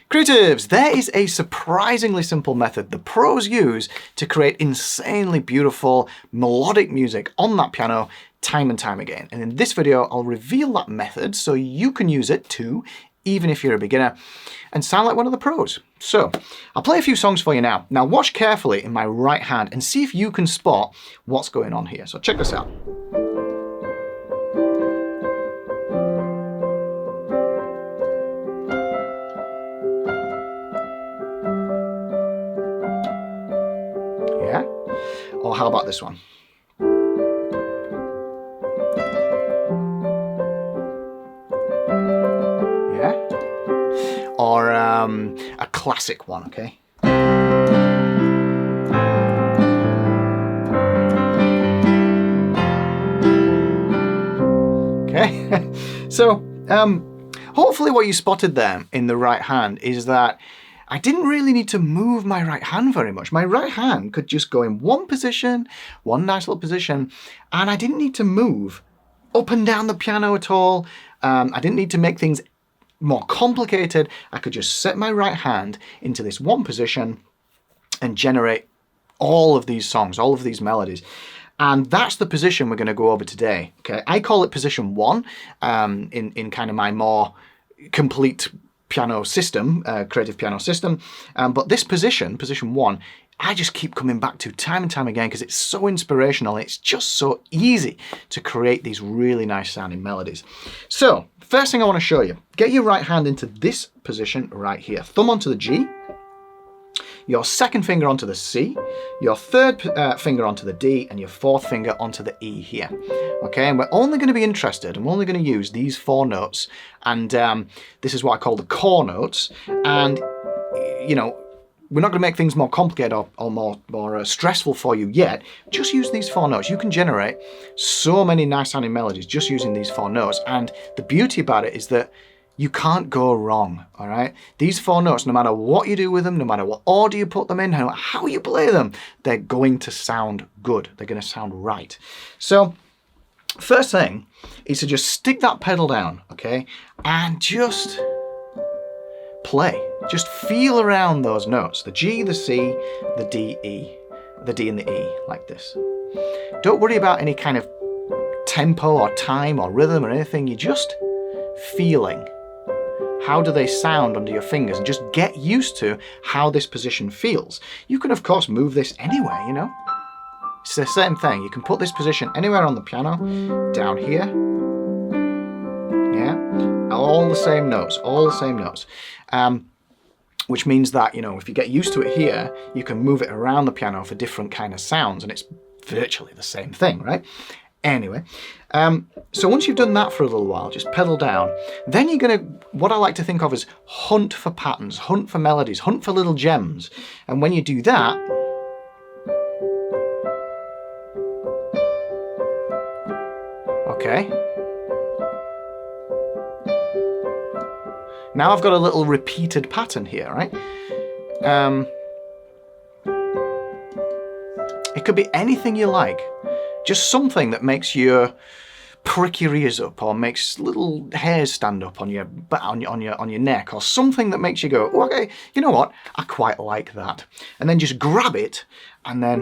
Creatives, there is a surprisingly simple method the pros use to create insanely beautiful melodic music on that piano time and time again. And in this video, I'll reveal that method so you can use it too, even if you're a beginner, and sound like one of the pros. So I'll play a few songs for you now. Now watch carefully in my right hand and see if you can spot what's going on here. So check this out. Yeah? Or how about this one? Yeah? Or a classic one, okay? Okay? So, hopefully what you spotted there in the right hand is that I didn't really need to move my right hand very much. My right hand could just go in one position, one nice little position, and I didn't need to move up and down the piano at all. I didn't need to make things more complicated. I could just set my right hand into this one position and generate all of these songs, all of these melodies. And that's the position we're going to go over today. Okay, I call it position 1 in kind of my more complete piano system, creative piano system. But this position 1, I just keep coming back to time and time again because it's so inspirational. It's just so easy to create these really nice sounding melodies. So first thing I want to show you, get your right hand into this position right here. Thumb onto the G, your second finger onto the C, your third finger onto the D, and your fourth finger onto the E here. Okay, and we're only going to be interested, and we're only going to use these 4 notes, and this is what I call the core notes, and you know, we're not going to make things more complicated or more stressful for you yet. Just use these 4 notes. You can generate so many nice sounding melodies just using these 4 notes, and the beauty about it is that you can't go wrong, all right? These 4 notes, no matter what you do with them, no matter what order you put them in, no matter how you play them, they're going to sound good. They're going to sound right. So first thing is to just stick that pedal down, okay? And just play. Just feel around those notes. The G, the C, the D, E. The D and the E, like this. Don't worry about any kind of tempo or time or rhythm or anything. You're just feeling. How do they sound under your fingers? And just get used to how this position feels. You can, of course, move this anywhere, you know? It's the same thing. You can put this position anywhere on the piano, down here. Yeah? All the same notes, all the same notes. Which means that, you know, if you get used to it here, you can move it around the piano for different kind of sounds, and it's virtually the same thing, right? Anyway, so once you've done that for a little while, just pedal down, then you're going to, what I like to think of as hunt for patterns, hunt for melodies, hunt for little gems. And when you do that, okay, now I've got a little repeated pattern here, right? It could be anything you like. Just something that makes you prick your ears up, or makes little hairs stand up on your neck, or something that makes you go, oh, okay, you know what? I quite like that. And then just grab it and then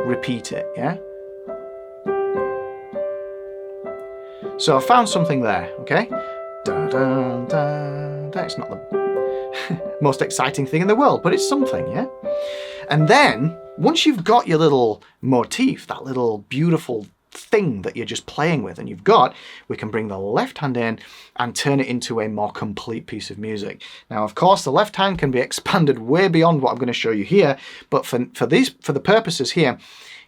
repeat it, yeah? So I found something there, okay? Dun, dun, dun, dun. It's not the most exciting thing in the world, but it's something, yeah? And then, once you've got your little motif, that little beautiful thing that you're just playing with, and we can bring the left hand in and turn it into a more complete piece of music. Now, of course, the left hand can be expanded way beyond what I'm going to show you here, but for the purposes here,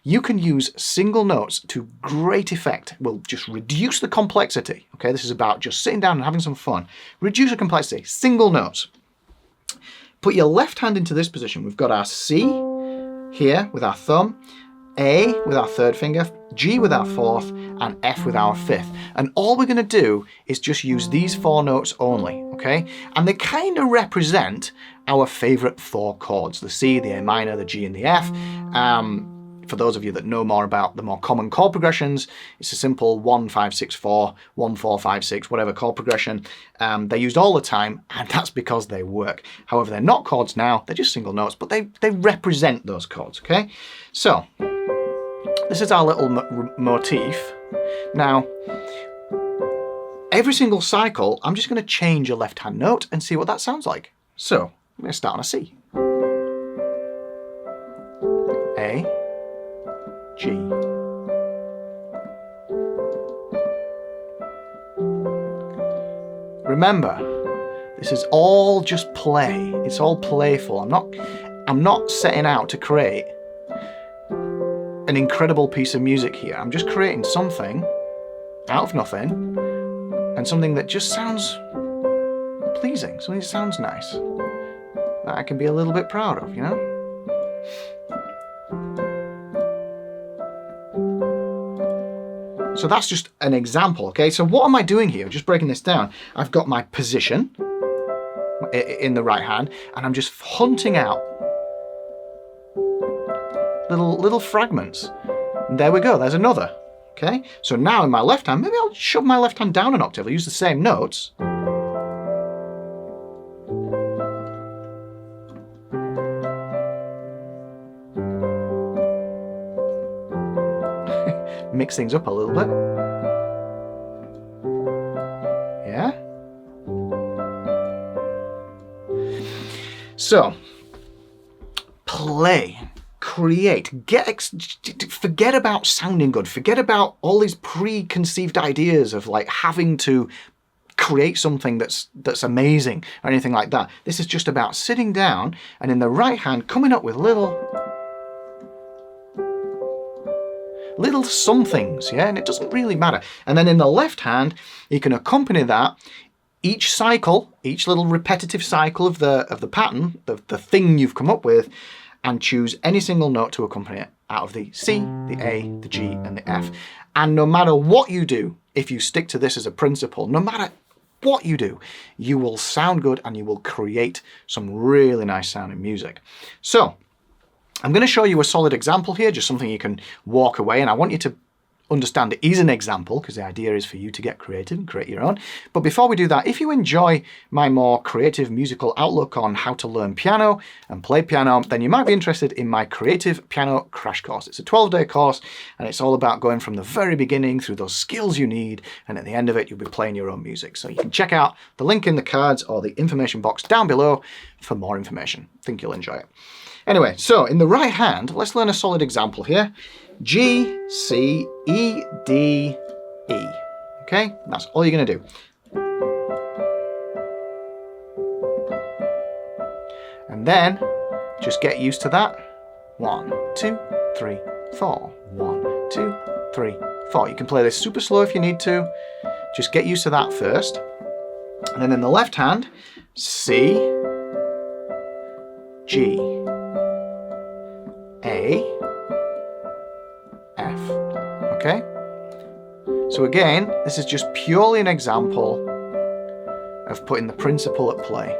you can use single notes to great effect. We'll just reduce the complexity. Okay, this is about just sitting down and having some fun. Reduce the complexity, single notes. Put your left hand into this position. We've got our C here with our thumb, A with our third finger, G with our fourth, and F with our fifth. And all we're going to do is just use these 4 notes only, okay? And they kind of represent our favorite 4 chords, the C, the A minor, the G, and the F. for those of you that know more about the more common chord progressions, it's a simple 1, 5, 6, 4, 1, 4, 5, 6, whatever chord progression. They're used all the time, and that's because they work. However, they're not chords now, they're just single notes, but they represent those chords, okay? So, this is our little motif. Now, every single cycle, I'm just going to change a left-hand note and see what that sounds like. So, I'm going to start on a C. A, G. Remember, this is all just play. It's all playful. I'm not setting out to create an incredible piece of music here. I'm just creating something out of nothing, and something that just sounds pleasing, something that sounds nice, that I can be a little bit proud of, you know? So that's just an example, okay? So what am I doing here? Just breaking this down. I've got my position in the right hand, and I'm just hunting out little fragments. And there we go, there's another, okay? So now in my left hand, maybe I'll shove my left hand down an octave. I'll use the same notes. Mix things up a little bit. Yeah? So, play, create, forget about sounding good, forget about all these preconceived ideas of like having to create something that's amazing or anything like that. This is just about sitting down and in the right hand coming up with little somethings, yeah, and it doesn't really matter. And then in the left hand, you can accompany that each cycle, each little repetitive cycle of the pattern, the thing you've come up with, and choose any single note to accompany it out of the C, the A, the G, and the F. And no matter what you do, if you stick to this as a principle, no matter what you do, you will sound good and you will create some really nice sounding music. So, I'm going to show you a solid example here, just something you can walk away, and I want you to understand it is an example because the idea is for you to get creative and create your own. But before we do that, if you enjoy my more creative musical outlook on how to learn piano and play piano, then you might be interested in my Creative Piano Crash Course. It's a 12-day course, and it's all about going from the very beginning through those skills you need, and at the end of it, you'll be playing your own music. So you can check out the link in the cards or the information box down below for more information. I think you'll enjoy it. Anyway, so in the right hand, let's learn a solid example here. G, C, E, D, E. Okay, that's all you're going to do. And then just get used to that. 1, 2, 3, 4. 1, 2, 3, 4. You can play this super slow if you need to. Just get used to that first. And then in the left hand, C, G, A, F, okay? So again, this is just purely an example of putting the principle at play,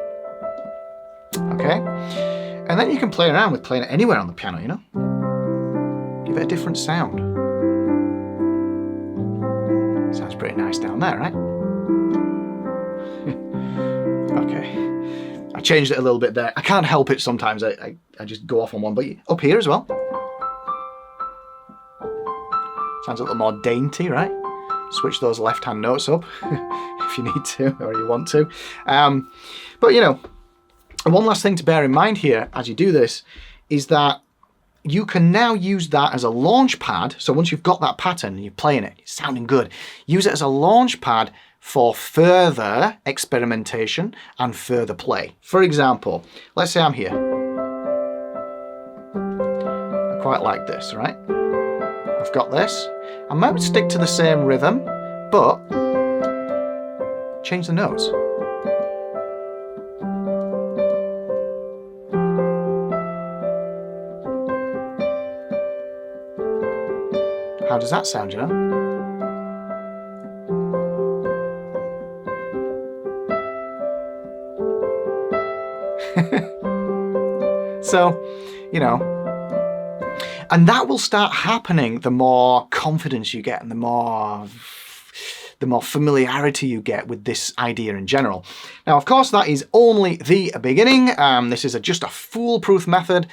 okay? And then you can play around with playing it anywhere on the piano, you know? Give it a different sound. Sounds pretty nice down there, right? Okay. I changed it a little bit there. I can't help it sometimes. I just go off on one, but up here as well. Sounds a little more dainty, right? Switch those left-hand notes up if you need to or you want to. But, you know, one last thing to bear in mind here as you do this is that you can now use that as a launch pad. So once you've got that pattern and you're playing it, it's sounding good, use it as a launch pad for further experimentation and further play. For example, let's say I'm here. I quite like this, right? I've got this. I might stick to the same rhythm, but change the notes. How does that sound, you know? So, you know, And that will start happening the more confidence you get and the more familiarity you get with this idea in general. Now, of course, that is only the beginning. This is just a foolproof method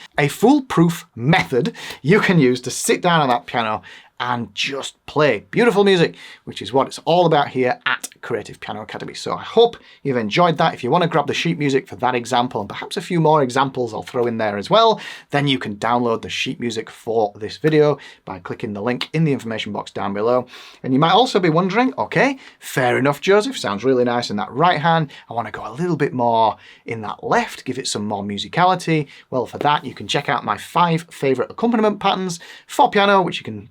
you can use to sit down on that piano and just play beautiful music, which is what it's all about here at Creative Piano Academy. So I hope you've enjoyed that. If you want to grab the sheet music for that example, and perhaps a few more examples I'll throw in there as well, then you can download the sheet music for this video by clicking the link in the information box down below. And you might also be wondering, okay, fair enough, Joseph, sounds really nice in that right hand. I want to go a little bit more in that left, give it some more musicality. Well, for that, you can check out my 5 favorite accompaniment patterns for piano, which you can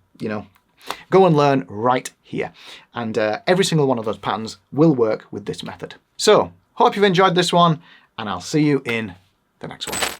go and learn right here. And every single one of those patterns will work with this method. So, hope you've enjoyed this one, and I'll see you in the next one.